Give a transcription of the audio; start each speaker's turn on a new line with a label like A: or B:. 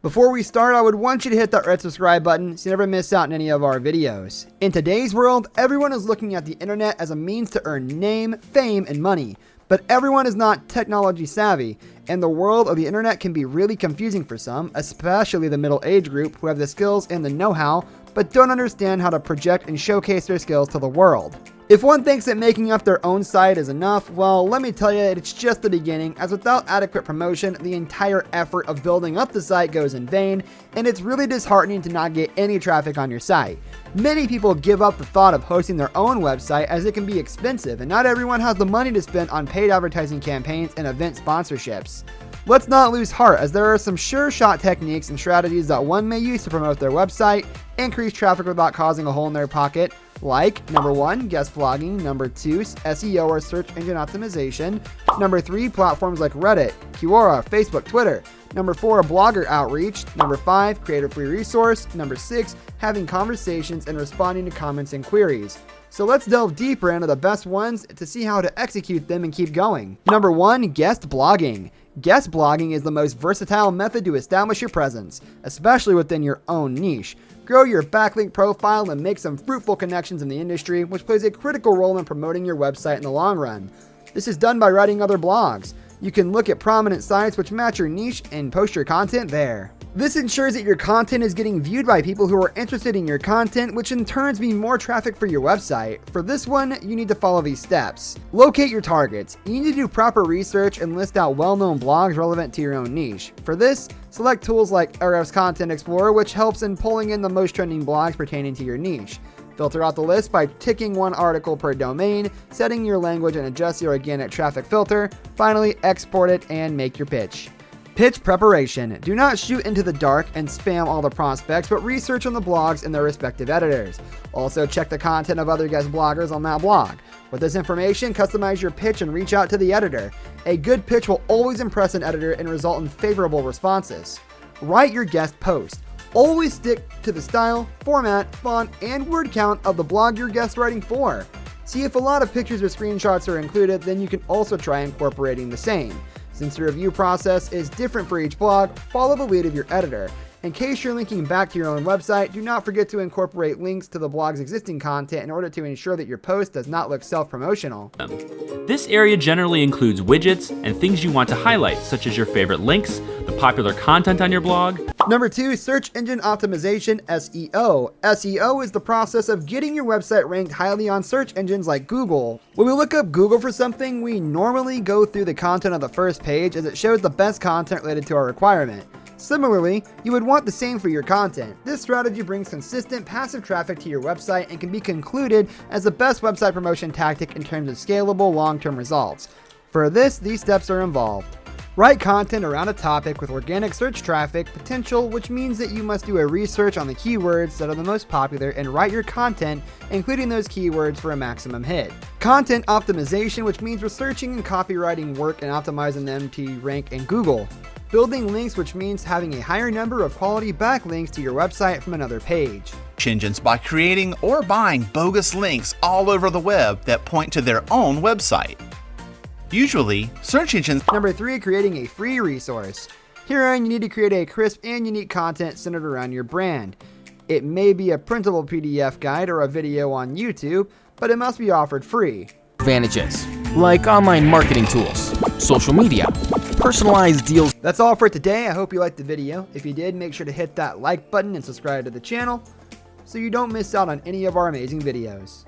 A: Before we start, I would want you to hit that red subscribe button so you never miss out on any of our videos. In today's world, everyone is looking at the internet as a means to earn name, fame, and money. But everyone is not technology savvy, and the world of the internet can be really confusing for some, especially the middle age group who have the skills and the know-how, but don't understand how to project and showcase their skills to the world. If one thinks that making up their own site is enough, well, let me tell you that it's just the beginning, as without adequate promotion, the entire effort of building up the site goes in vain, and it's really disheartening to not get any traffic on your site. Many people give up the thought of hosting their own website as it can be expensive, and not everyone has the money to spend on paid advertising campaigns and event sponsorships. Let's not lose heart, as there are some sure shot techniques and strategies that one may use to promote their website, increase traffic without causing a hole in their pocket, like number 1, guest blogging, number 2, SEO or search engine optimization, number 3, platforms like Reddit, Quora, Facebook, Twitter, number 4, blogger outreach, number 5, create a free resource, number 6, having conversations and responding to comments and queries. So let's delve deeper into the best ones to see how to execute them and keep going. Number 1, guest blogging. Guest blogging is the most versatile method to establish your presence, especially within your own niche. Grow your backlink profile and make some fruitful connections in the industry, which plays a critical role in promoting your website in the long run. This is done by writing other blogs. You can look at prominent sites which match your niche and post your content there. This ensures that your content is getting viewed by people who are interested in your content, which in turn means more traffic for your website. For this one, you need to follow these steps. Locate your targets. You need to do proper research and list out well-known blogs relevant to your own niche. For this, select tools like Ahrefs Content Explorer, which helps in pulling in the most trending blogs pertaining to your niche. Filter out the list by ticking one article per domain, setting your language and adjust your organic traffic filter. Finally, export it and make your pitch. Pitch preparation. Do not shoot into the dark and spam all the prospects, but research on the blogs and their respective editors. Also check the content of other guest bloggers on that blog. With this information, customize your pitch and reach out to the editor. A good pitch will always impress an editor and result in favorable responses. Write your guest post. Always stick to the style, format, font, and word count of the blog you're guest writing for. See if a lot of pictures or screenshots are included, then you can also try incorporating the same. Since the review process is different for each blog, follow the lead of your editor. In case you're linking back to your own website, do not forget to incorporate links to the blog's existing content in order to ensure that your post does not look self-promotional.
B: This area generally includes widgets and things you want to highlight, such as your favorite links, the popular content on your blog.
A: Number 2, search engine optimization, SEO. SEO is the process of getting your website ranked highly on search engines like Google. When we look up Google for something, we normally go through the content of the first page as it shows the best content related to our requirement. Similarly, you would want the same for your content. This strategy brings consistent passive traffic to your website and can be concluded as the best website promotion tactic in terms of scalable long-term results. For this, these steps are involved. Write content around a topic with organic search traffic potential, which means that you must do a research on the keywords that are the most popular and write your content, including those keywords for a maximum hit. Content optimization, which means researching and copywriting work and optimizing them to rank in Google. Building links, which means having a higher number of quality backlinks to your website from another page.
C: Engines by creating or buying bogus links all over the web that point to their own website. Usually, search engines.
A: Number 3, creating a free resource. Herein, you need to create a crisp and unique content centered around your brand. It may be a printable PDF guide or a video on YouTube, but it must be offered free.
D: Advantages like online marketing tools, social media, personalized deals.
A: That's all for today. I hope you liked the video. If you did, make sure to hit that like button and subscribe to the channel so you don't miss out on any of our amazing videos.